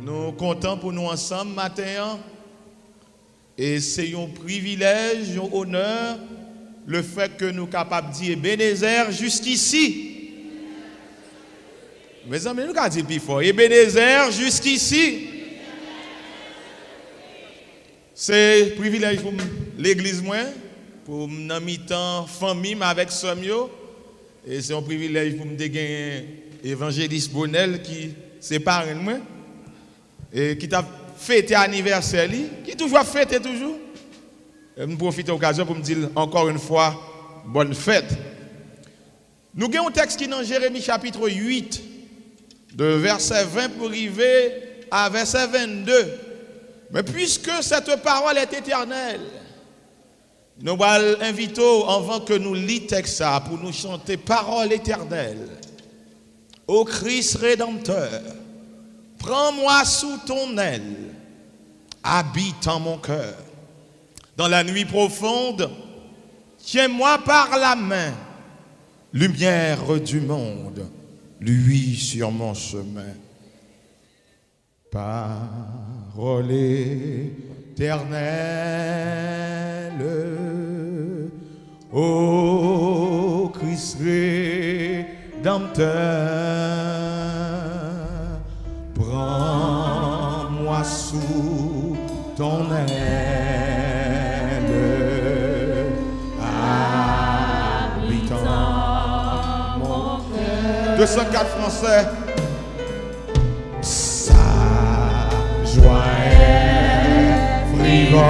Nous sommes contents pour nous ensemble matin. Et c'est un privilège, un honneur, le fait que nous sommes capables de dire Ebenezer jusqu'ici. Mes amis, nous avons dit plus fort. Ebenezer jusqu'ici. C'est un privilège pour l'église, pour mon temps famille avec Somio. Et c'est un privilège pour me gagner évangéliste Bonnel qui sépare moi et qui t'a fêté anniversaire, qui toujours fêté toujours. Je profite de l'occasion pour me dire encore une fois bonne fête. Nous avons un texte qui est dans Jérémie chapitre 8, de verset 20 pour arriver à verset 22. Mais puisque cette parole est éternelle, nous allons inviter avant que nous lisions texte pour nous chanter parole éternelle. Ô Christ rédempteur, prends-moi sous ton aile, habite en mon cœur. Dans la nuit profonde, tiens-moi par la main, lumière du monde, luis sur mon chemin. Parole éternelle, ô Christ rédempteur, prends-moi sous ton aile, habitant mon cœur. 204 français. Sa joie est frivole.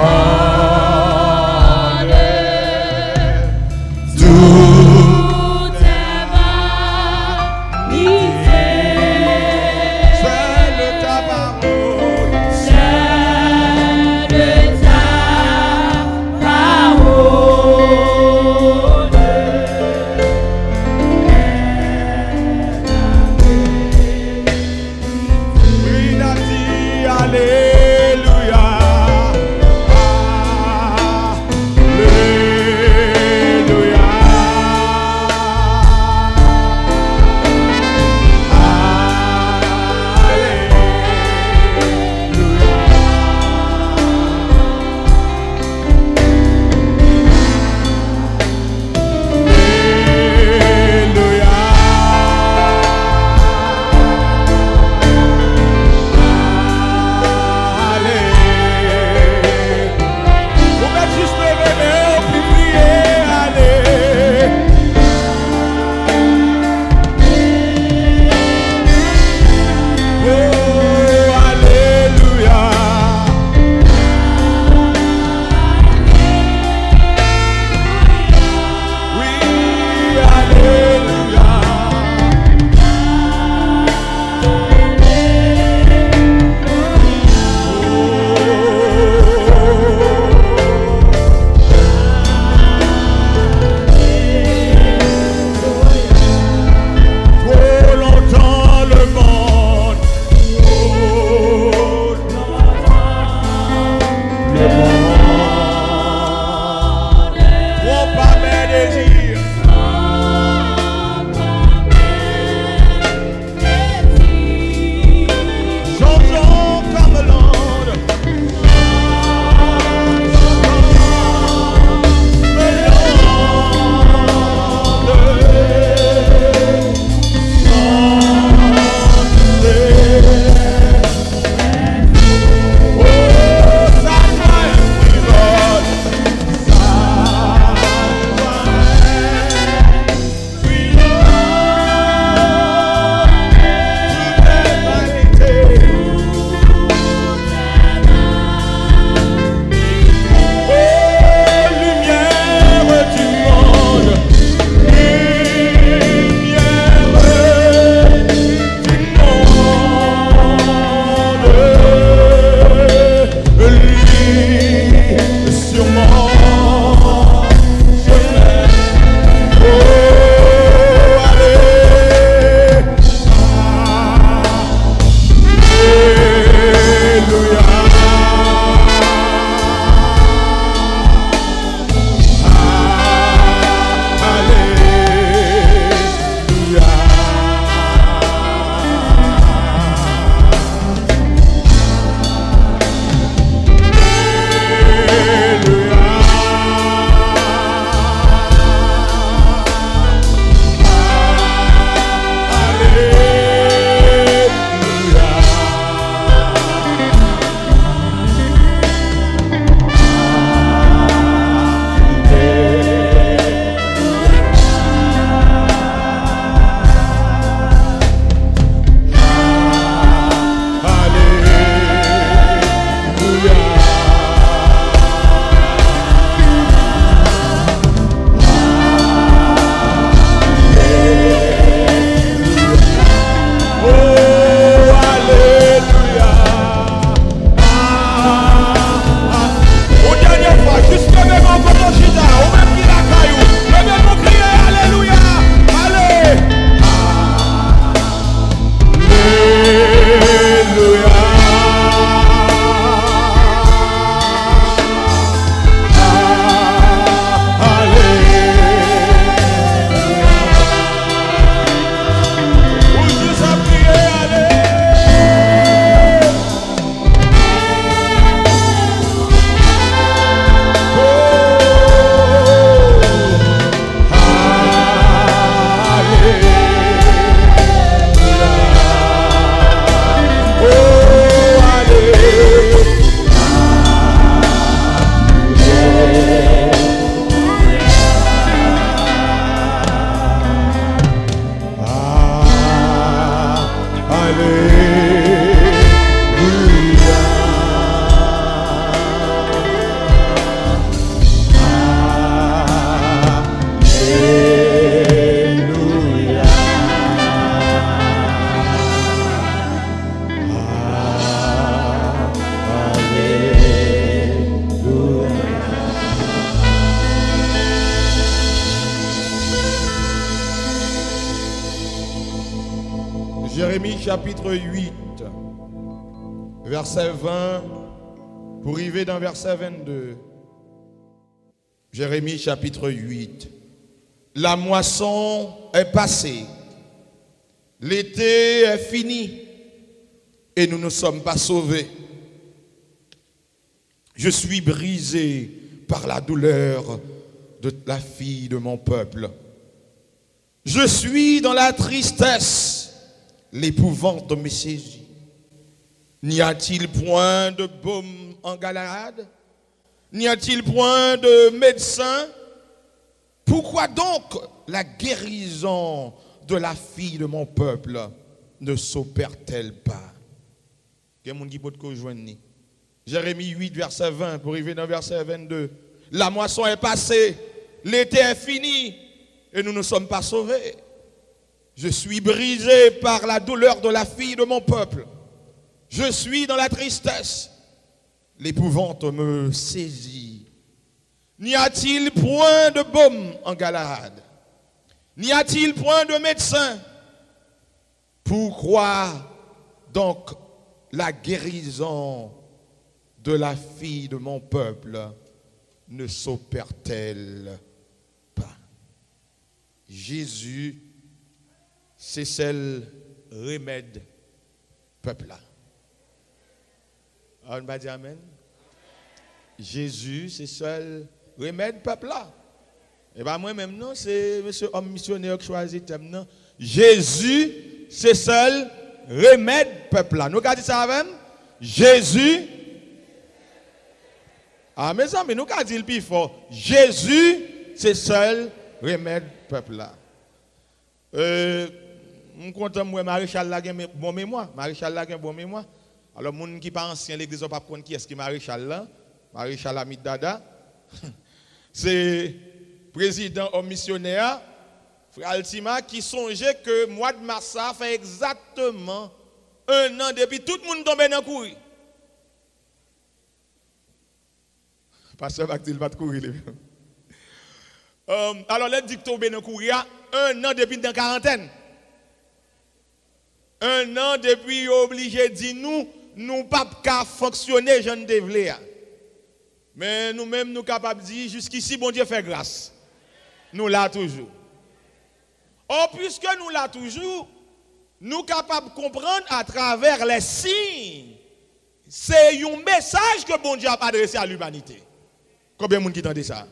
Alléluia. chapitre 8, verset 20, pour arriver dans verset 22. Jérémie chapitre 8. La moisson est passée, l'été est fini et nous ne sommes pas sauvés. Je suis brisé par la douleur de la fille de mon peuple. Je suis dans la tristesse, l'épouvante me saisit. N'y a-t-il point de baume en Galaad? N'y a-t-il point de médecin? Pourquoi donc la guérison de la fille de mon peuple ne s'opère-t-elle pas? Quel qui peut te joindre? Jérémie 8, verset 20, pour arriver dans verset 22. La moisson est passée, l'été est fini, et nous ne sommes pas sauvés. Je suis brisé par la douleur de la fille de mon peuple. Je suis dans la tristesse. L'épouvante me saisit. N'y a-t-il point de baume en Galaad? N'y a-t-il point de médecin? Pourquoi donc la guérison de la fille de mon peuple ne s'opère-t-elle pas? Jésus, c'est celle remède peuple là. On va dire amen. Jésus, c'est seul remède peuple là. Et bien moi-même non, c'est monsieur homme missionnaire qui choisit thème non. Jésus, c'est seul remède peuple là. Nous avons dit ça avec Jésus. Ah mes amis, nous avons dit le plus fort. Jésus, c'est seul remède peuple là. Je suis content que Maréchal la gen bon mémoire. Maréchal la gen bon mémoire. Alors, les gens qui ne sont pas anciens, l'église n'a pas compris qui est-ce qui est Maréchal là. Maréchal Amit Dada. C'est président homme missionnaire, Frère Altima, qui songeait que le mois de mars, ça fait exactement 1 an depuis tout le monde tombe dans le courir. Pasteur Bactil va te courir. Alors, les dit tomber dans le courir 1 an depuis dans la quarantaine. 1 an depuis obligé de dire nous pas qu'à fonctionner, je ne devrais. Mais nous-mêmes, nous capables de dire, jusqu'ici, bon Dieu fait grâce. Nous là toujours. Or, puisque nous là toujours, nous capables de comprendre à travers les signes. C'est un message que bon Dieu a adressé à l'humanité. Combien de monde qui entend ça?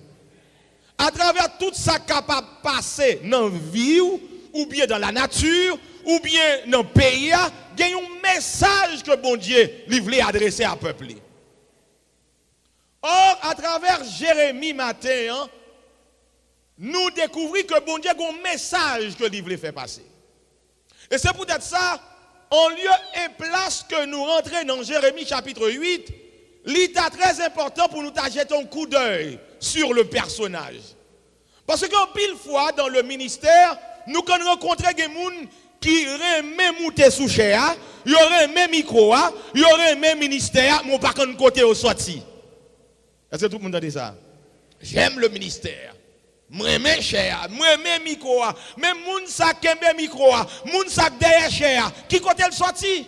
À travers tout ça capable de passer dans la vie, ou bien dans la nature, ou bien dans le pays, il y a un message que bon Dieu voulait adresser à peuple. Or, à travers Jérémie matin, nous découvrons que bon Dieu a un message que il voulait faire passer. Et c'est peut-être ça, en lieu et place que nous rentrons dans Jérémie chapitre 8, l'état très important pour nous jeter un coup d'œil sur le personnage. Parce qu'en pile fois dans le ministère, nous rencontrons des gens qui auraient monter sous chair, il y aurait même micro, il y aurait même ministère, mais pas qu'un côté au sorti. Est-ce que tout le monde a dit ça? J'aime le ministère. Moi même cher, moi même micro, même moun sa kembe micro, moun sa derrière cher, qui côté le sorti?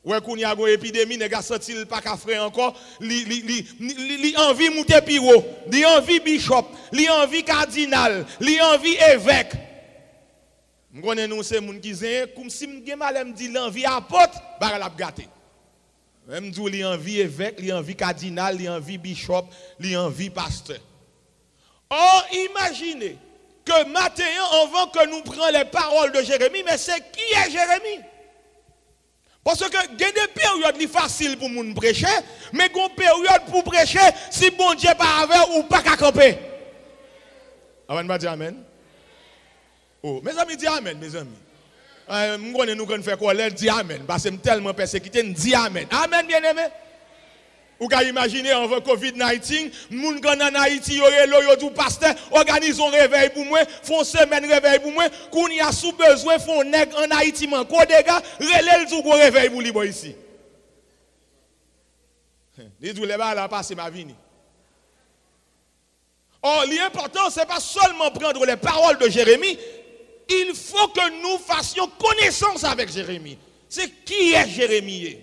Ouais qu'on y a une épidémie, les gars sorti pas qu'à faire encore, li envie monter piro, li envie bishop, li envie cardinal, li envie évêque. Je connais nous ces moun qui disent comme si me mal me dit l'envie apôtre, bah la gâté. Même dit li envie évêque, li envie cardinal, li envie bishop, li envie pasteur. Or, imaginez que matin, avant que nous prenions les paroles de Jérémie, mais c'est qui est Jérémie? Parce que il y a des périodes faciles pour nous prêcher, mais il y a des périodes pour prêcher si bon Dieu pas avec ou pas qu'à camper. Avant de dire amen. Oh, mes amis, dis amen, mes amis. Nous connaissons faire quoi? Dis amen. Parce que je suis tellement persécuté, dis amen. Amen, bien aimé. Vous pouvez imaginer avant Covid-19, moun gan en Haïti, yo tout pasteur, organisons un réveil pour moi, font semaine réveil pour moi, qu'on y a sous besoin, font nèg en Haïti, man, ko dégâts, relève le tout réveil pour libre ici. Les tout les bas là passer ma vie. Or, l'important, c'est pas seulement prendre les paroles de Jérémie, il faut que nous fassions connaissance avec Jérémie. C'est qui est Jérémie?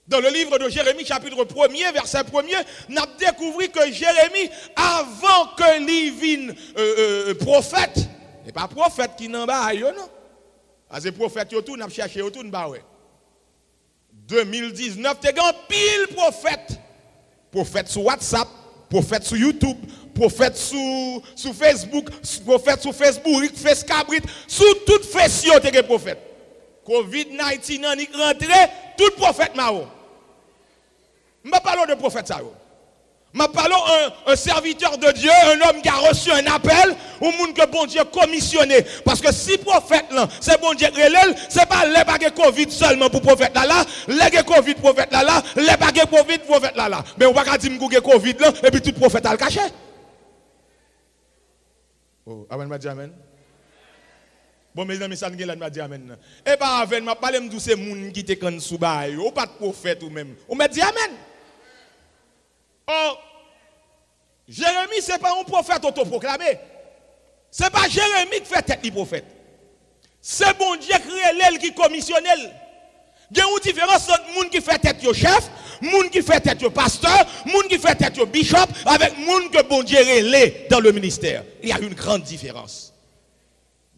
Dans le livre de Jérémie, chapitre 1er, verset 1er, nous avons découvert que Jérémie, avant que lui vienne prophète, et pas prophète qui n'en bas, non? C'est prophète, tout, nous avons cherché tout, nous avons 2019, tu as pile prophète. Prophète sur WhatsApp, prophète sur YouTube, prophète sur Facebook, prophète sur Facebook, Facebook, sur toute façon, tu es prophète. Covid-19 est rentré, tout prophète mao. Je ne parle pas de prophète ça. Je parle d'un serviteur de Dieu, un homme qui a reçu un appel, au monde que bon Dieu commissionné. Parce que si prophète là, c'est bon Dieu relève, c'est pas les bagues Covid seulement pour prophète là, les Covid prophète là, les bagues Covid prophète là. Mais on va pas dire que Covid là, et puis tout prophète a le caché. Oh, amen, m'a dit amen. Bon, mes amis, ça ne m'a dit amen. Et pas amen, m'a parlé de ces gens qui te sous bail, ou pas de prophète ou même. On m'a dit amen. Oh, Jérémie, ce n'est pas un prophète autoproclamé. Ce n'est pas Jérémie qui fait tête du prophète. C'est bon Dieu qui commissionne. Il y a une différence entre les gens qui fait tête au chef, les gens qui fait tête au pasteur, les gens qui fait tête au bishop, avec les gens que bon Dieu relève dans le ministère. Il y a une grande différence.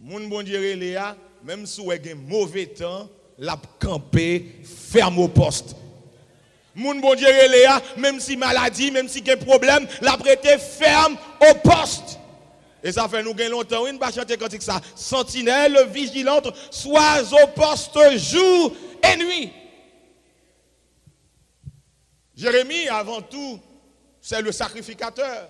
Les gens bon Dieu relève, même si vous avez un mauvais temps, la camper, ferme au poste. Moun bon Dieu Léa, même si maladie, même si il y a problème, la prêter ferme au poste. Et ça fait nous gain longtemps, une pas chanter quand ça. Sentinelle vigilante, sois au poste jour et nuit. Jérémie, avant tout, c'est le sacrificateur.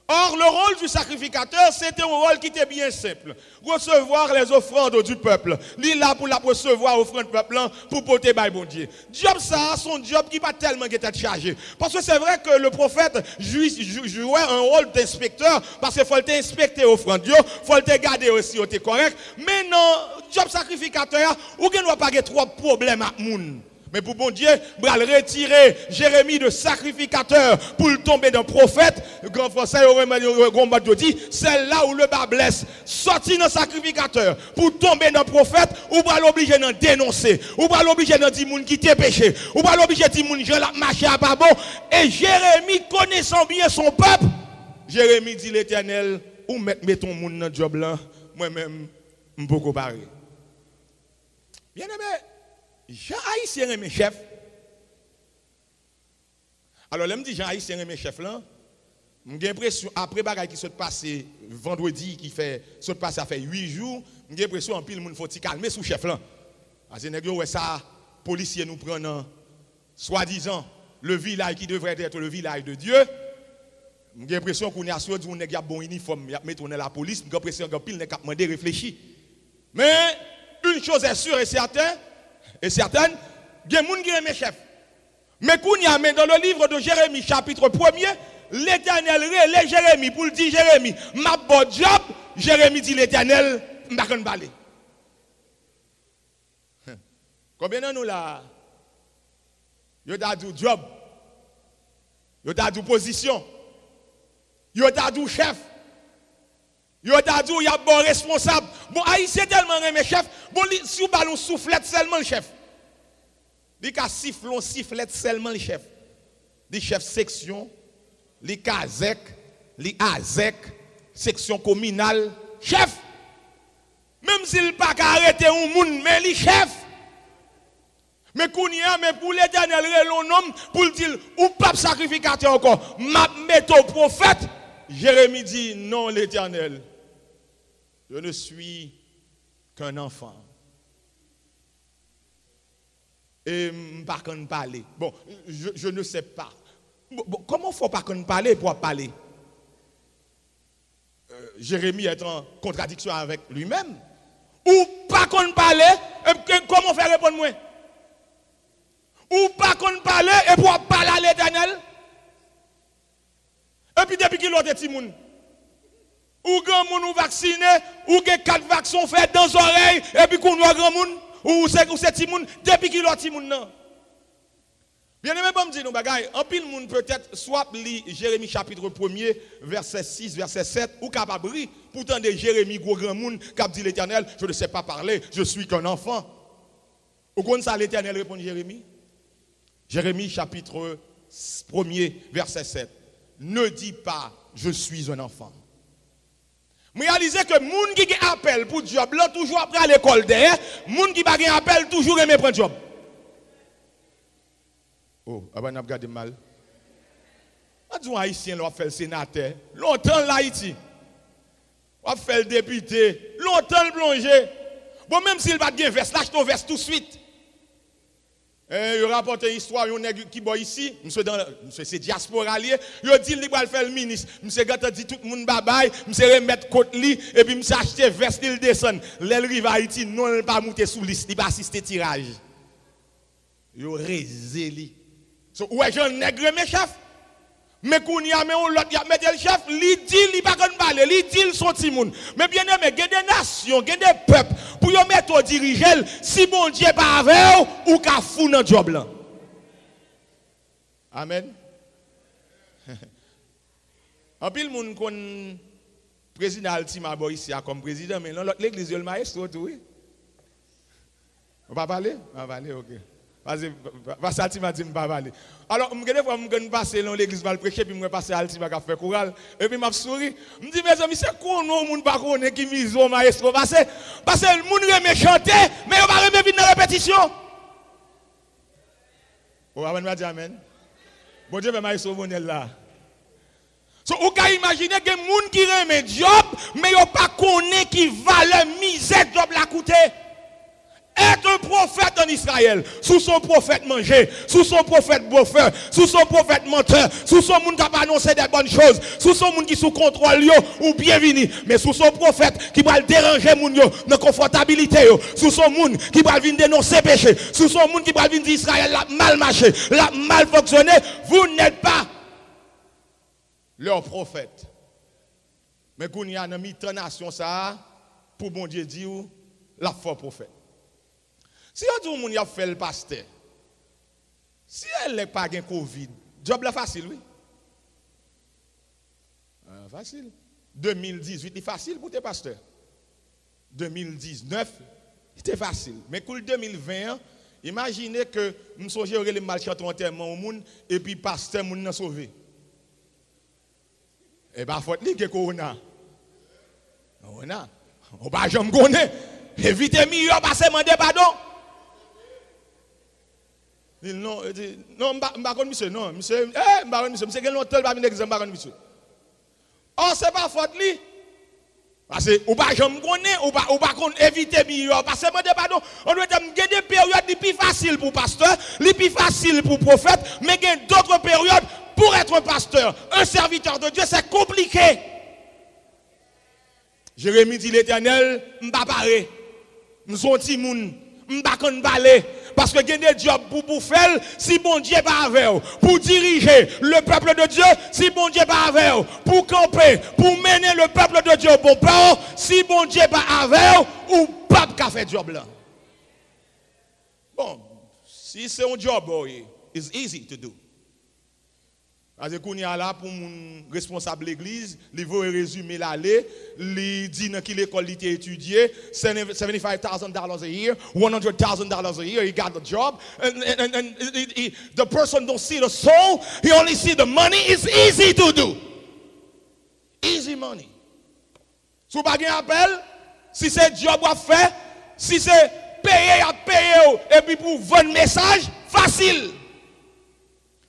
Or, le rôle du sacrificateur, c'était un rôle qui était bien simple. Recevoir les offrandes du peuple. Il est là pour la recevoir offrande du peuple pour porter par bon Dieu. Job ça, son job qui pas tellement été chargé. Parce que c'est vrai que le prophète jouait un rôle d'inspecteur, parce qu'il faut inspecter l'offrande, il faut le garder aussi, c'est correct. Mais non, job sacrificateur, ou qu'il ne pas avoir trop de problèmes avec les gens. Mais pour bon Dieu, il va retirer Jérémie de sacrificateur pour le tomber dans prophète. Le grand français, c'est là où le bas blesse. Sorti dans sacrificateur pour tomber dans prophète, ou va l'obliger de dénoncer, ou va l'obliger de dire qui t'est péché, ou va l'obliger de dire je l'ai marché à pas bon. Et Jérémie, connaissant bien son peuple, Jérémie dit l'Éternel, ou met ton monde dans le job là, moi-même, je ne peux pas comparer. Bien aimé. Jean Haïtien est mes chefs. Alors, là, je dis Jean Haïtien est mes chefs là. J'ai l'impression, après bagaille qui se passe vendredi, qui se passe ça fait 8 jours, j'ai l'impression en pile, il faut calmer sous chef là. Parce que ça, policiers nous prennent, soi-disant, le village qui devrait être le village de Dieu. J'ai l'impression qu'on est assuré qu'on a un bon uniforme, il a mis la police, j'ai l'impression que pile n'est pas demandé réfléchir. Mais, une chose est sûre et certaine, il y a des gens qui aiment mes chefs. Mais dans le livre de Jérémie, chapitre 1er, l'Éternel relève Jérémie pour le dire Jérémie, ma bonne job, Jérémie dit l'Éternel, je ne vais pas parler. Combien de nous là? Yo ta du job, yo ta du position, yo ta du chef. Yo ta dit, il y a bon responsable. Bon, Haïtien tellement mes chefs. Bon, si vous ballon soufflette seulement le chef. Il y a sifflette seulement le chef. Les chefs section, les CASEC, les AZEC, section communale, chef. Même s'il pas arrêter un monde, mais les chefs. Mais pour l'Éternel, l'homme, pour dire, ou pas sacrificateur encore, m'a mettre au prophète. Jérémie dit, non, l'Éternel. Je ne suis qu'un enfant. Et pas qu'on parler. Bon, je ne sais pas. Bon, comment faut pas qu'on parler pour parler? Jérémie est en contradiction avec lui-même. Ou pas qu'on parler, comment faire répondre moi? Ou pas qu'on parler et pour parler à l'Éternel? Et puis depuis qu'il a des petits moun. Ou grand moun ou vacciné, ou que 4 vaccins faits dans les oreilles, et puis qu'on a grand moun, ou c'est petit moun, depuis qu'il a petit moun non. Bien aimé, bon, me dit nous bagaille, en pile monde peut-être soit lit Jérémie chapitre 1er, verset 6, verset 7, ou capable pourtant de Jérémie gros grand monde qui a dit l'Éternel, je ne sais pas parler, je suis qu'un enfant. Au compte ça l'Éternel répond Jérémie. Jérémie chapitre 1er, verset 7. Ne dis pas je suis un enfant. Je réalise que les gens qui appellent pour job, là, toujours après à l'école derrière, les gens qui appellent toujours aimer prendre job. Oh, on a regardé mal. On a haïtien, on a fait le sénateur. Longtemps l'Haïti. On a fait le député. Longtemps le plongé. Bon, même s'il va bien veste, lâche ton veste tout de suite. Il rapporte une histoire, il y a un qui boit ici, monsieur c'est diaspora lié, il dit qu'il va faire le ministre. Monsieur Gata dit tout le monde babaye, monsieur remettre côte li, et puis monsieur acheter veste, il descend. L'elrive Haïti, non, il pas monter sous liste, il va assister tirage. Il rézé li. So, ouais, j'en nègre mes chefs. Mais qu'on y a, mais on l'autre, y a mis le chef, li dit, li pas qu'on parle, li dit, son timoun. Mais bien aimé, il y a des nations, il y a des peuples, pour y mettre au dirigeant, si bon Dieu pas avec ou qu'a fou dans le job là. Amen. En pile, moun kon président Altima ici comme président, mais l'autre l'église, le maestro, tout, oui. On va parler? On va parler, ok. Parce que Altima dit pas parler. Alors, je vais passer dans l'église, je vais prêcher, puis je vais passer à Altima qui fait chorale. Et puis, je souris. Je me dis, mes amis, c'est quoi non, moun pas connaît qui mise au maestro? Parce que le monde aime chanter, mais on va remettre dans la répétition. On va dire amen. Bon Dieu, maestro bonel là. So, vous pouvez imaginer que les gens qui remettent job, mais ils ne pas connaît qui valeur misère job la coûter. Être un prophète en Israël, sous son prophète manger, sous son prophète bouffeur, sous son prophète menteur, sous son monde qui a annoncé des bonnes choses, sous son monde qui sous contrôle ou bienvenu, mais sous son prophète qui va déranger moun yo dans confortabilité yo, sous son monde qui va venir dénoncer péché, sous son monde qui va venir dire Israël l'a mal marché, l'a mal fonctionné, vous n'êtes pas leur prophète. Mais qu'on y a dans mi nation ça pour bon Dieu dire la fort prophète. Si on dit a fait le pasteur, si elle n'est pas de Covid, job là facile, oui. Facile. 2018, c'est facile pour tes pasteurs. 2019, c'était facile. Mais pour le 2020, imaginez que nous sommes les malchaitants enterrement au monde et puis pasteur nous n'a sauvé. Et bien, il faut dire que Corona. Corona. On va jamais connaître. Évitez mieux passer demander pardon. Non, non, monsieur, non, monsieur, monsieur, monsieur, quel hôtel va venir exemple, monsieur. Oh, c'est pas faute li. Parce que, ou pas, j'aime connaître, ou pas, éviter mieux, parce que, pardon, on doit dire, il y a des périodes les plus faciles pour pasteur, les plus faciles pour prophète, mais il y a d'autres périodes pour être un pasteur, un serviteur de Dieu, c'est compliqué. Jérémie dit l'Éternel, m'pa paré, m'son ti moun, m'pa kon balé. Parce que il y a des jobs pour faire, si bon Dieu pas avec vous, pour diriger le peuple de Dieu, si bon Dieu pas avec vous, pour camper, pour mener le peuple de Dieu au bon port, si bon Dieu pas avec vous, ou pas qu'à faire job là. Bon, si c'est un job, it's easy to do. Parce que qu'on y a là pour mon responsable de l'église, il veut résumer l'année, il dit dans quelle école il a étudié, $75,000 a year, $100,000 a year, he got the job, and the person don't see the soul, he only see the money. It's easy to do. Easy money. Si vous n'avez pas appel, si c'est job à faire, si c'est payer à payer, et puis pour vendre message, facile.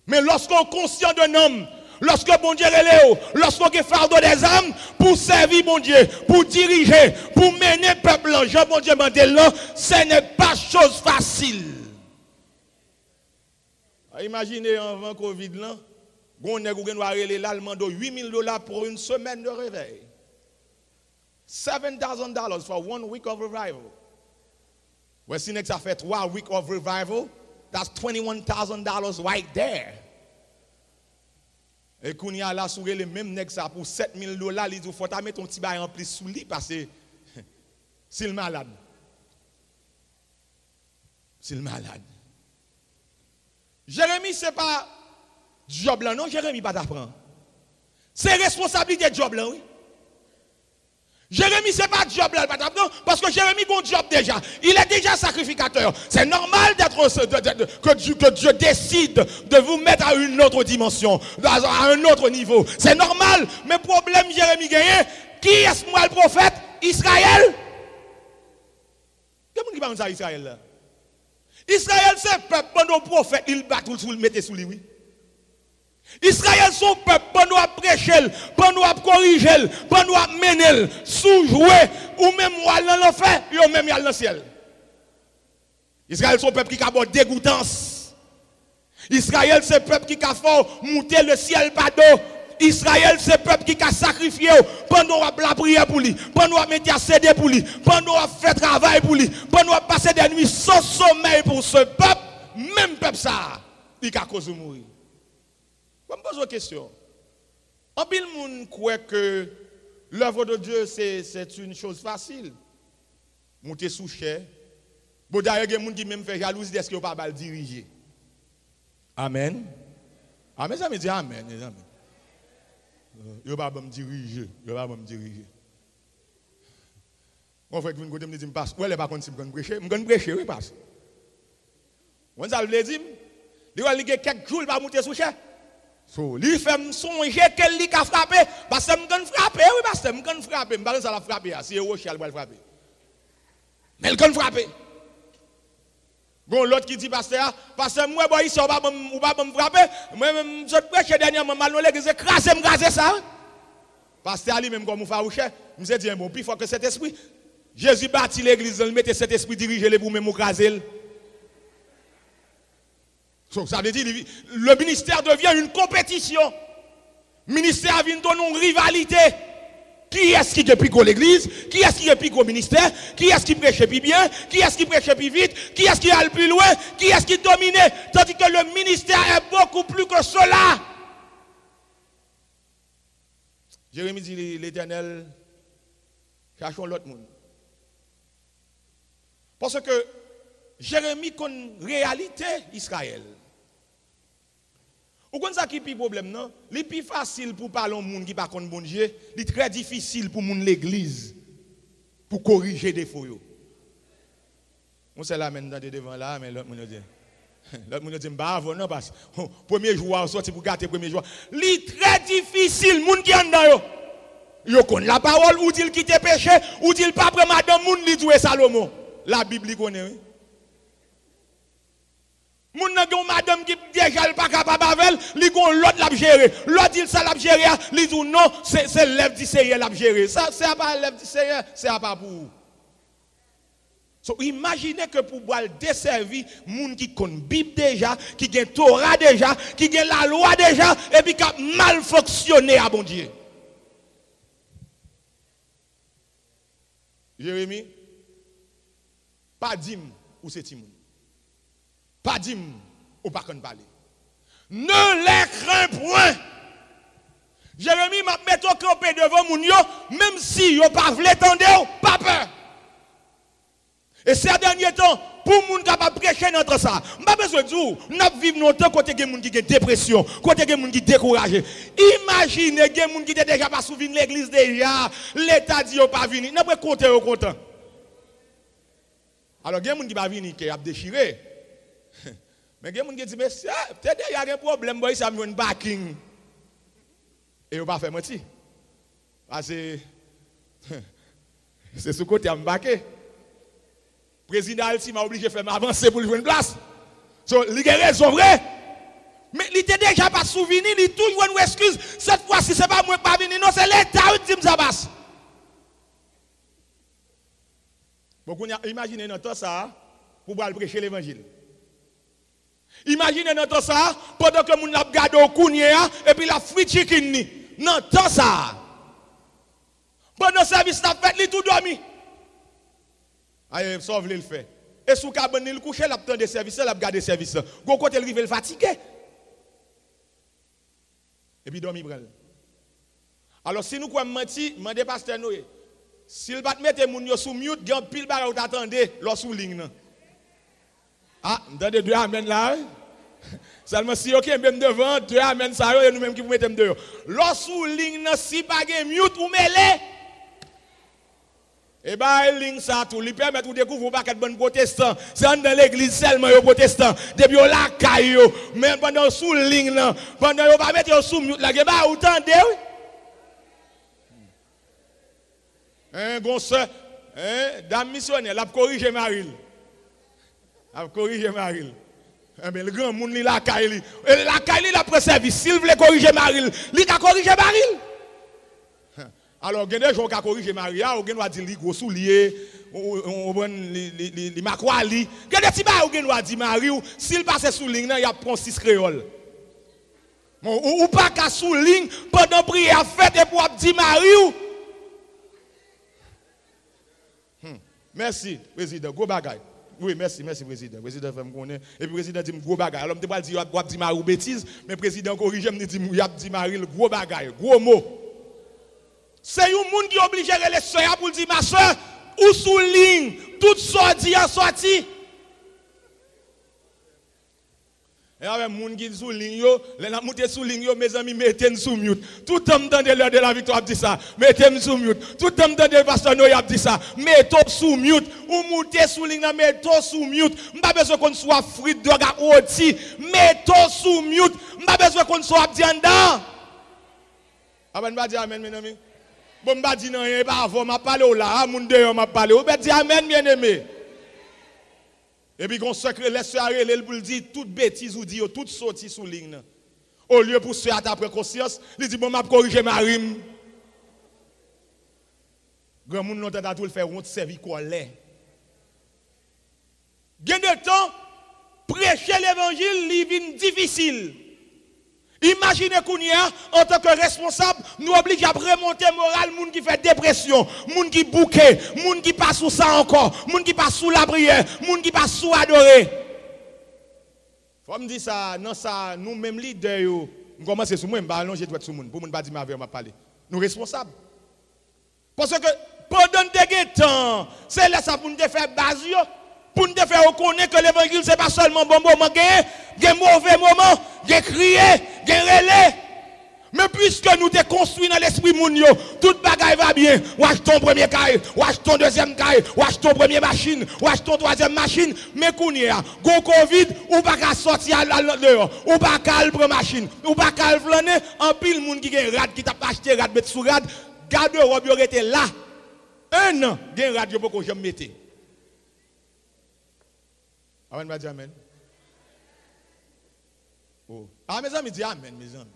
Mais lorsqu'on est conscient d'un homme, lorsque bon Dieu est lorsqu'on est fardeau des âmes, pour servir bon Dieu, pour diriger, pour mener le peuple, Jean bon Dieu m'a dit là, ce n'est pas chose facile. Imaginez avant Covid là, on a l'allemand de $8,000 pour une semaine de réveil. $7,000 for 1 week of revival. Well, si ça fait 3 weeks of revival, that's $21,000 right there. Et qu'on y a là sur les mêmes nègres ça pour $7,000, il dit faut mettre ton petit bail en plus sous lit parce que c'est le malade. C'est le malade. Jérémie, ce n'est pas job là, non, Jérémie pas d'apprendre. C'est responsabilité de job là, oui. Jérémie, ce n'est pas job là, pas d'apprendre, parce que Jérémie a un job déjà. Il est déjà sacrificateur. C'est normal que Dieu décide de vous mettre à une autre dimension, à un autre niveau. C'est normal. Mais problème, Jérémie gagne. Qui est-ce moi le prophète? Israël? Qu'est-ce qui parle de Israël là? Israël, c'est peuple, pendant le prophète, il bat tout le mettre sous lui, oui. Israël, son peuple, pendant à prêcher, pendant à corriger, pendant à mener, sous-jouer, ou même dans l'enfer, ou même dans le ciel. Israël, son peuple qui a une dégoûtance. Israël, c'est peuple qui a fait monter le ciel par d'eau. Israël, c'est peuple qui a sacrifié pendant la prière pour lui, pendant à intercéder pour lui, pendant à faire travail pour lui, pendant à passer des nuits sans sommeil pour ce peuple, même peuple ça, il a cause de mourir. Je me pose une question. En pile monde croit que l'œuvre de Dieu c'est une chose facile. Monter sous chair. Bon d'ailleurs il y a des gens qui même fait jalousie est-ce qu'il pas mal diriger. Amen. Amen ça me dit amen. Il ne va pas me diriger. Il ne va pas me diriger. En fait, vous me dites, passe. Où est-ce que je vais prêcher? Je vais prêcher, oui, passe. Vous savez, il y a quelques jours, il va monter sous chair. Il fait me songer qu'il a frappé. Parce que je vais frapper, oui, parce que je vais frapper. Je ne vais pas frapper. Si il va frapper. Mais il va frapper. Bon, l'autre qui dit, pasteur, moi, ici, on va me frapper. Moi, je prêche dernièrement, mal dans l'église, écraser ça. Pasteur, lui-même, comme on fait, je me dit, bon, puis il faut que cet esprit, Jésus bâtit l'église, il mettait cet esprit dirigé pour même écraser. Ça veut dire, le ministère devient une compétition. Le ministère vient donner une rivalité. Qui est-ce qui est plus gros l'église? Qui est-ce qui est plus gros ministère? Qui est-ce qui prêche plus bien? Qui est-ce qui prêche plus vite? Qui est-ce qui a le plus loin? Qui est-ce qui domine? Tandis que le ministère est beaucoup plus que cela. Jérémie dit l'Éternel, cherchons l'autre monde. Parce que Jérémie connaît une réalité Israël. Vous connaissez ça qui est le problème, non? C'est plus facile pour parler au monde qui ne connaît pas bon Dieu. C'est très difficile pour l'église pour corriger des défauts. On sait là maintenant devant là, mais l'autre monde dit. L'autre monde dit, bah, non, parce que premier jour, on sorti pour gâter premier jour. C'est très difficile, les gens qui sont dedans. Ils connaissent la parole, ou dit quitter péché, ou dit pas après madame, moun li doué Salomon. La Bible connaît, oui. Moun nan gen madame qui déjà pas capable avec, li gon l'autre l'a gérer. L'autre dit ça l'a gérer, li dit non, c'est l'œuvre du Seigneur l'a gérer. Ça c'est pas l'œuvre du Seigneur, c'est pas pour vous. So, imaginez que pour boire desservir moun qui connaît Bible déjà, qui gen Torah déjà, qui gen la loi déjà et puis qui a mal fonctionné à bon Dieu. Jérémie, pas dim ou c'est timoun. Pas dim ou pas qu'on parler. Ne les crains point. Jérémie m'a mis au campé devant moun yo, même si yo pas vle tendre, pas peur. Et ces derniers temps, pour moun capable prêcher notre ça, pas besoin de dire, n'a vivre longtemps côté gen moun qui a dépression, côté gen moun qui découragé. Imaginez gen moun qui déjà pas souvenir l'église déjà, l'état dit yo pas venir, n'a pas compter au content. Alors gen moun qui pas venir qui a déchiré. Mais gen moun qui dit mais peut-être il y a un problème boy ça me un backing. Et on pas faire menti. Parce que c'est ce côté à me baquer. Président Alti m'a obligé de faire avancer pour lui jouer une place. So, il a raison vrai. Mais il était déjà pas souvenir, il toujours une excuse. Cette fois-ci, ce n'est pas moi qui pas venir, non, c'est l'État qui dit ça passe. Beaucoup imaginez notre ça pour aller prêcher l'évangile. Imaginez notre ça pendant que nous avons gardé au kounia et puis la frite chicken. Non, tant ça. Pendant le service, la fête, il tout dormi. Aïe, sauve le fait. Et sous cabane, il couche, il a besoin de service, il a gardé service. Gon côté, il arrive fatigué. Et puis, dormi, brel. Alors, si nous croyons menti, demandez pasteur Noé. S'il va mettre moun yo sous mute, il y a un pile barre ou attendez, l'on sous ligne. Ah, m'entendez deux amen là. Seulement si OK même devant, Dieu amène ça et nous même qui vous mettez dehors. Lorsqu'ou ligne si pas gen mute ou mêlé. Et bien, ligne ça tout, lui permet de découvrir un paquet de bons protestants. C'est dans l'église seulement les protestants. Depuis la caille, même pendant sous ligne là, pendant on va mettre sous mute là, bah autant de oui. Bon ça, dame missionnaire, l'a corriger Maril. A corriger Maril. Mais le grand monde li la caille li. La caille la prend service, s'il veut corriger Maril, li ka corriger Maril. Alors, il y a des gens qui ont corrigé Maria, ou qui ont dit les gros souliers, ou les macroali. Il y a des petits gens qui ont dit Marie, s'il passe sous ligne, il y a un 6 créoles. Ou pas qu'à sous ligne, pendant prière fête, et pour dire Marie. Merci, président, gros bagaille. Oui, merci, président. Président fait me connaître. Et puis, président dit gros bagaille. Alors, je ne dis pas dire Marie ou bêtise, mais président corrige, me dit Marie, gros bagaille, gros mot. C'est un monde qui est obligé de les soeurs pour dire ma soeur, ou sous ligne, tout sorti en sorti. Et avec les gens qui sont sous ligne, les gens qui sont sous ligne, mes amis, mettez-nous sous mute. Tout le monde entendez l'heure de la victoire dit ça, mettez-nous sous mute. Tout le monde entendez le pasteur Noya dit ça, mettez-nous sous mute. Ou montez sous ligne, mettez-nous sous mute. Je n'ai pas besoin qu'on soit frites, drogue à rôti, mettez-nous sous mute. Je n'ai pas besoin qu'on soit bien dedans. Amen, je dis amen, mes amis. Bon, je ne dis non, je pas avant, je parle là, mon Dieu, je parle. Vous pouvez dire amen, bien aimé. Et puis, on secret, laisse aller, il dit toute bêtise ou dit, toute sortie sous ligne. Au lieu pour se faire après conscience, il dit, bon, je vais corriger ma rime. Grand monde n'a pas tout le faire, on te servir quoi l'est. Gain de temps, prêcher l'évangile, il est difficile. Imaginez qu'on y a, en tant que responsable, nous oblige à remonter moral, moun qui fait dépression, moun qui bouquet, moun qui passe sous ça encore, moun qui passe sous la prière, moun qui passe sous adorer. Faut me dire ça, non ça, nous même leaders, nous commençons sur moi, je vais allonger tout sur moun, pour moun pas dire ma vie, on m'a parlé. Nous responsables. Parce que pendant des temps, c'est là ça pour nous faire base. Pour nous faire reconnaître que l'évangile, ce n'est pas seulement bon moment, il y a un mauvais moment, il y a crié, il y a relais. Mais puisque nous te construit dans l'esprit mounio, toute bagaille va bien. Ou achète ton premier caille, ou achète ton deuxième caille, ou achète ton première machine, ou achète ton troisième machine. Mais qu'on y a, go Covid, ou pas qu'à sortir dehors, ou pas qu'à prendre machine, ou pas qu'à flâner, en pile monde qui a un rad qui t'a acheté rad, mettre sous rad, garde robe, il était là. Un an, il y a un rad, pour que je me mette. Amen, va dire amen. Oh. Ah, mes amis, dis amen, mes amis.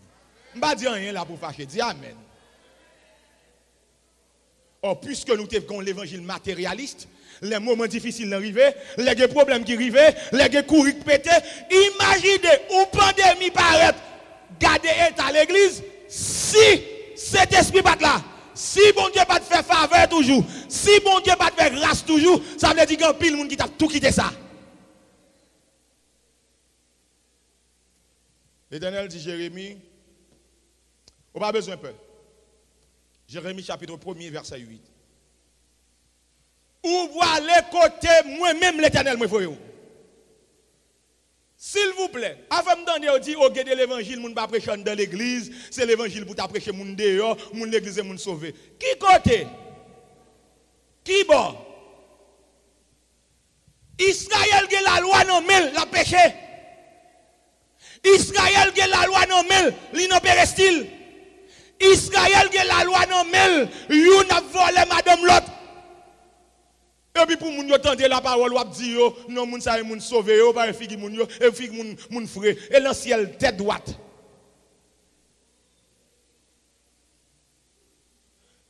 Je ne vais pas dire rien là pour fâcher, dis amen. Oh, puisque nous avons l'évangile matérialiste, les moments difficiles arrivent, les problèmes qui arrivent, les courir qui pétent, imaginez où pandémie paraît, garder à l'église, si cet esprit pas là, si bon Dieu pas te faire faveur toujours, si bon Dieu pas te faire grâce toujours, ça veut dire qu'il y a un pile monde qui t'a tout quitté ça. L'Éternel dit Jérémie, on n'a pas besoin de peur. Jérémie chapitre 1er verset 8. Où voit les côtés, moi-même l'Éternel, moi voyez. S'il vous plaît, avant de me dire, on dit, l'évangile, moun pas prêcher dans l'église, c'est l'évangile pour prêcher moun dehors, moun l'église et moun sauver. Qui côté? Qui bon? Israël qui la loi non mais la péché. Israël qui la loi non mais li non pérestil. Israël qui la loi non mais yon a volé madame l'autre. Et puis pour moun yo tendre la parole ou dit yo non moun sa moun sauver yo pas figi moun yo et figi moun frère et le ciel tête droite.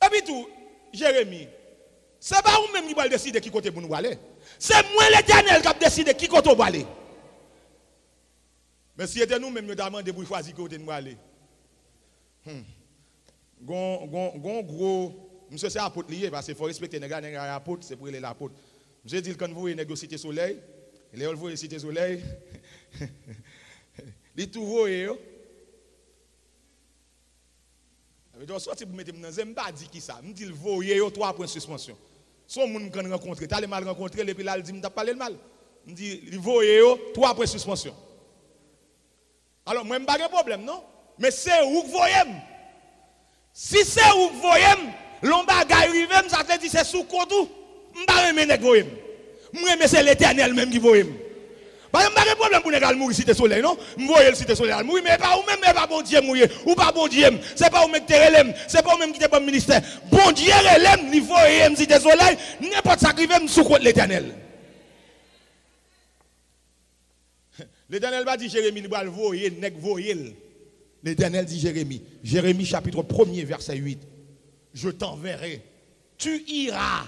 Et puis tout Jérémie, c'est pas vous même qui va décider qui côté pour nous aller. C'est moi l'Éternel qui va décider qui côté pour aller. Mais si c'était nous même nous demandé pour choisir côté nous aller. Gros monsieur c'est apôtre lié parce qu'il faut respecter les gars apôtre c'est pour les apôtres. Monsieur dit quand vous négocier cité soleil, les vous voyez cité soleil. Les tout voyez yo. Mais donc sorti pour mettre dans un pas dit qui ça, me dit le voyez yo 3 points de suspension. Son monde quand rencontrer, t'as mal rencontrer et puis là il dit m't'a parlé le mal. Me dit le voyez yo 3 points de suspension. Alors, moi, je n'ai pas de problème, non? Mais c'est où que vous voyez? Si c'est où que vous voyez, l'on bagaille rive, ça te dit c'est sous côté. Je ne pas aimer nèg voyez. Moi c'est l'Éternel même qui voyez. Parce que je n'ai pas de problème pour nèg mourir cité soleil, non? Je voyez le cité soleil mourir, mais pas ou même mais pas bon Dieu mourir ou pas bon Dieu. C'est pas ou même qui relève, c'est pas ou même qui est bon ministère. Bon Dieu relève, il voyez cité soleil, n'importe ça qui rive sous côté l'Éternel. L'Éternel va dire Jérémie, il va le voyer, nèg voyer. L'Éternel dit Jérémie, Jérémie chapitre 1er verset 8. Je t'enverrai, tu iras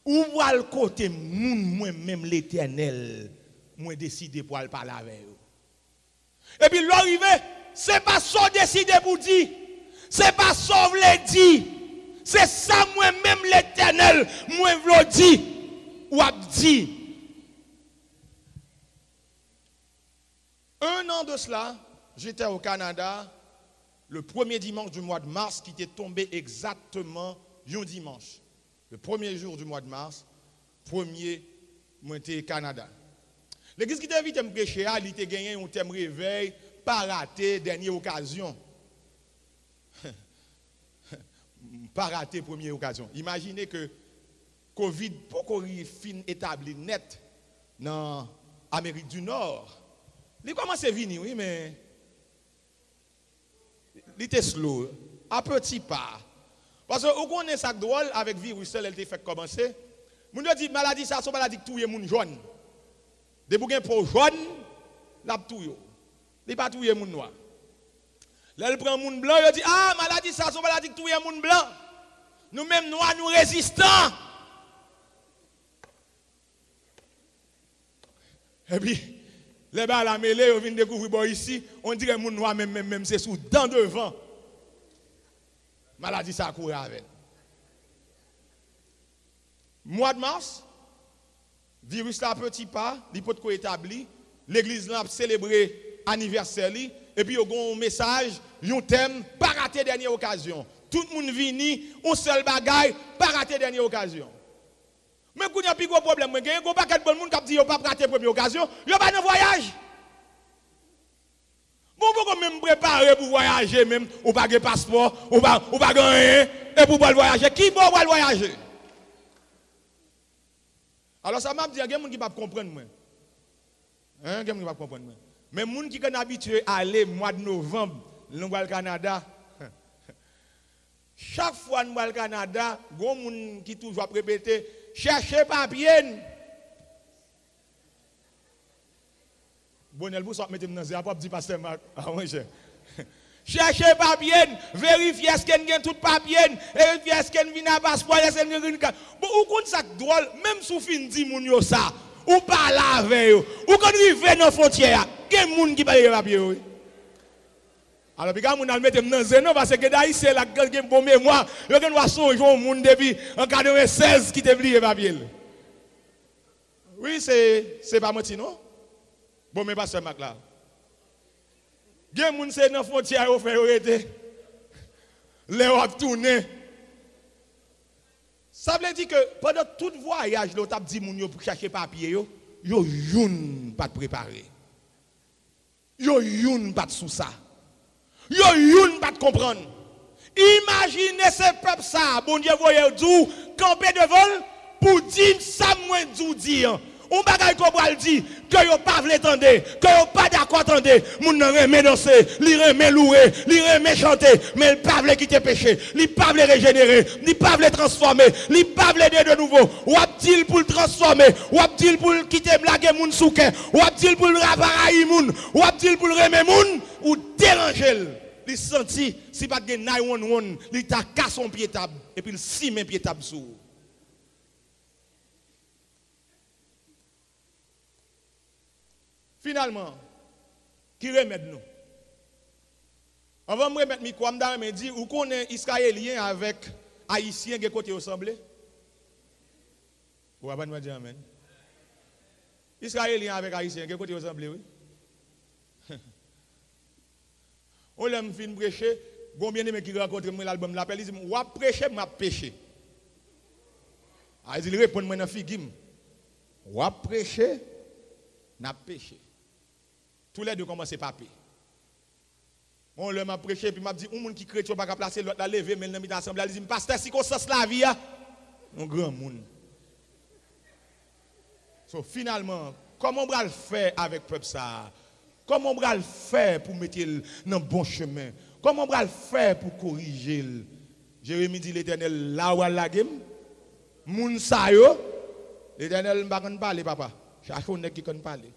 où va le côté moi-même l'Éternel, moi décidé pour aller parler avec eux. Et puis l'arrivée, c'est pas ça décidé pour dire, c'est pas ça vous dire, c'est ça moi-même l'Éternel, moi vous dire ou a dit. Un an de cela, j'étais au Canada, le premier dimanche du mois de mars, qui était tombé exactement un dimanche. Le premier jour du mois de mars, premier, moi j'étais au Canada. L'église qui t'invite à me prêcher, il était gagné un thème réveil, pas raté, dernière occasion. Pas raté, première occasion. Imaginez que Covid, pourquoi il fin établi net dans l'Amérique du Nord. Il commence à venir, oui, mais il était slow, à petit pas. Parce que vous connaissez ça drôle avec le virus, elle était fait commencer. Mon dit maladie, ça, c'est une maladie qui touille les gens jaunes. Des bouquins pour jaunes, la touille. Il n'est pas touille les gens noirs. Là, il prend les gens blancs, il dit ah, maladie, ça, c'est une maladie qui touille les gens blancs. Nous-mêmes, noirs, nous résistants. Et puis, les balles à mêler, on vient découvrir ici, on dirait que les gens noirs, même, c'est sous dents devant. Maladie, ça court avec. Mois de mars, virus là petit pas, l'hypothèse établi, l'église là a célébré anniversaire et puis il y a un message, un thème, pas rater dernière occasion. Tout le monde vient, un seul bagaille, pas rater dernière occasion. Mais quand il y a un plus gros problème, il y a un paquet de monde qui dit qu'il pas rater première occasion, il n'y a pas de voyage. Bon, vous même préparer pour voyager même, ou pas de passeport, ou pas rien, et pour voyager. Qui va voyager? Alors ça m'a dit, il y a des gens qui ne peuvent pas comprendre moi. Hein, il y a des gens qui ne peuvent pas comprendre moi. Mais les gens qui sont habitués à aller au mois de novembre, nous allons au Canada. Chaque fois que nous allons au Canada, il y a des gens qui toujours répéter, cherchez papier. Bon, elle vous mettez dans un pas dit pasteur Marc. Ah oui, cher. Cherchez papier, vérifiez est-ce qu'il y a tout papier, vérifiez est-ce qu'il y a un passeport, est-ce qu'il y a une carte. Bon, ou quand ça drôle, même si vous finissez moun yo ça, ou parler avec eux, ou quand vous arrivez dans la frontière, il y a des gens qui parlent de papier. Alors, puis quand vous mettez dans un parce que d'ailleurs, c'est la gueule qui est bon mémoire, vous avez songe au monde depuis en 96 qui te plie papier. Oui, c'est pas menti, non? Bon, mais pas ce Mac là. Il y a des gens qui sont dans la frontière qui ont fait les ont tourné. Ça veut dire que pendant tout voyage, vous avez dit pour chercher papier, vous n'avez pas préparé. Vous n'avez pas sous ça. Vous n'avez pas comprendre. Imaginez ce peuple ça, bon Dieu, voyez vous camper devant pour dire ça, moi, dire. On bagaille qu'on va dire que yo pas vle tande, que yo pas d'accord tande, moun nan remet danser, li remet louer, li remet chanter, mais il pas vle quitter péché, li pas vle régénérer, li pas vle transformer, li pas vle de nouveau. Ou ap dit pour le transformer, ou ap dit pour quitter blague moun souke, ou ap dit pour le raparaï moun, ou ap dit pour le remet moun ou déranger. Li senti si pas de 911, li ta casse son pied table et puis il si men pied table sous. Finalement, qui remet nous? On va me remettre mes quoi me dire où qu'on est israélien avec haïtien qui côté ressemblé? Ou va pas nous dire amen. Israélien avec haïtien qui côté ressemblé oui. On l'aime fin prêcher, bon bien aimé qui rencontre moi l'album l'appelle il dit ou prêcher m'a péché. Ah il répond moi dans figim. Ou prêcher n'a péché. Tous les deux commencent à paper. On leur m'a prêché, puis m'a dit, un monde qui chrétien pas placer l'autre la lever, mais dans l'assemblée, il dit, pasteur, si qu'on sens la vie, un grand monde. So, finalement, comment on va le faire avec le peuple ça? Comment on va le faire pour mettre dans le bon chemin? Comment on va le faire pour corriger? Jérémie dit l'Éternel, là où elle la game, moun sa yo, l'Éternel m'a pas parler, papa. Chaque fois qui peut parler.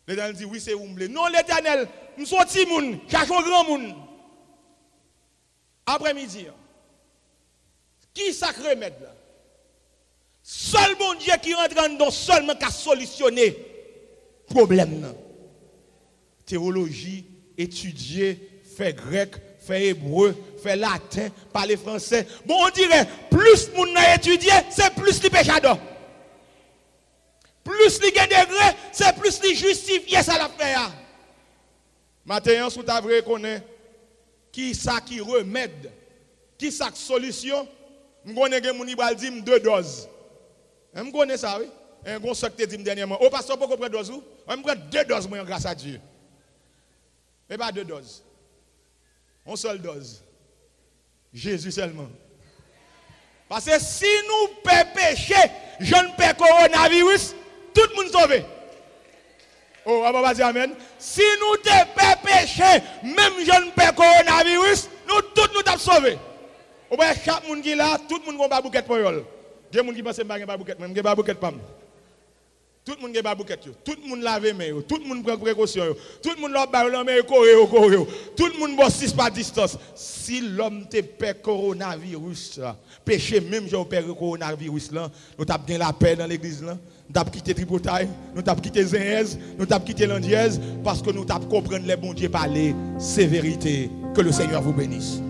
L'Éternel dit, oui, c'est humble. Non, l'Éternel, nous sommes petits moun, cherchons grand moun. Après-midi, qui sacré remède là? Seul bon Dieu qui rentre dans seulement qu'à solutionner le problème. Théologie, étudier, faire grec, faire hébreu, faire latin, parler français. Bon, on dirait, plus moun n'a étudié, c'est plus les péchadors. Plus les gains degré, c'est plus les justifier ça la faire. Maintenant, sous ta vraie connaît qui ça qui remède, qui ça solution. Je connais que moun ibral dit 2 doses. Je connais ça oui. Un gros sac te dit dernièrement. Oh pasteur pourquoi prendre dose ou? On me prend 2 doses moi grâce à Dieu. Mais pas 2 doses. Une seule dose. Jésus seulement. Parce que si nous péché, je ne paie coronavirus, tout le monde sauvé. Oh, on va dire amen. Si nous te péché, même je ne paie coronavirus, nous tous nous t'avons sauvé. Ou bien chaque monde qui est là, tout le monde va bouquet pour eux. Il y a des gens qui pensent que je ne vais pas bouquet, mais je vais pas bouquet pas. Tout le monde a bouquet, tout le monde lave les mains, tout le monde prend précaution, tout le monde lave les mains, tout le monde bosse 6 pas distance. Si l'homme te paie coronavirus, péché même je paie coronavirus là, nous t'avons bien la paix dans l'église là, nous t'avons quitté Tripotaille, nous t'avons quitté Zéhez, nous t'avons quitté Landiez parce que nous t'avons compris les bons Dieu parler, c'est vérité. Que le Seigneur vous bénisse.